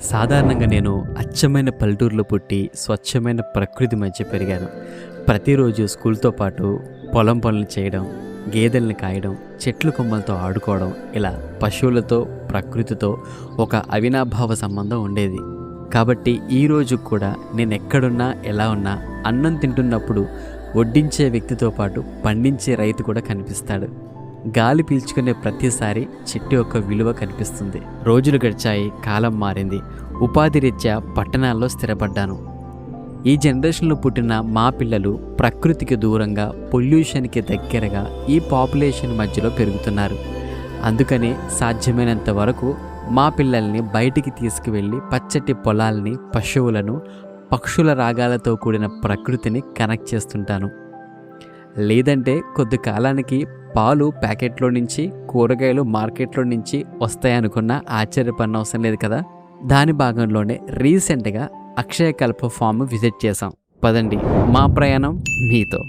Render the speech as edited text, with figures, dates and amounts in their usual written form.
సాధారణంగా నేను అచ్చమైన పల్లెటూరులో పుట్టి స్వచ్ఛమైన ప్రకృతి మధ్య పెరిగాను. ప్రతిరోజు స్కూల్తో పాటు పొలం పనులు చేయడం, గేదెల్ని కాయడం, చెట్లు కొమ్మలతో ఆడుకోవడం, ఇలా పశువులతో ప్రకృతితో ఒక అవినాభావ సంబంధం ఉండేది. కాబట్టి ఈరోజు కూడా నేను ఎక్కడున్నా ఎలా ఉన్నా అన్నం తింటున్నప్పుడు వడ్డించే వ్యక్తితో పాటు పండించే రైతు కూడా కనిపిస్తాడు. గాలి పీల్చుకునే ప్రతిసారి చెట్టు యొక్క విలువ కనిపిస్తుంది. రోజులు గడిచాయి, కాలం మారింది. ఉపాధి రీత్యా పట్టణాల్లో స్థిరపడ్డాను. ఈ జనరేషన్లో పుట్టిన మా పిల్లలు ప్రకృతికి దూరంగా, పొల్యూషన్కి దగ్గరగా ఈ పాపులేషన్ మధ్యలో పెరుగుతున్నారు. అందుకనే సాధ్యమైనంత వరకు మా పిల్లల్ని బయటికి తీసుకువెళ్ళి పచ్చటి పొలాల్ని, పశువులను, పక్షుల రాగాలతో కూడిన ప్రకృతిని కనెక్ట్ చేస్తుంటాను. లేదంటే కొద్ది కాలానికి పాలు ప్యాకెట్లో నుంచి, కూరగాయలు మార్కెట్లో నుంచి వస్తాయనుకున్న ఆశ్చర్యపడిన అవసరం లేదు కదా. దాని భాగంలోనే రీసెంట్గా అక్షయకల్ప ఫామ్ విజిట్ చేశాం. పదండి, మా ప్రయాణం మీతో.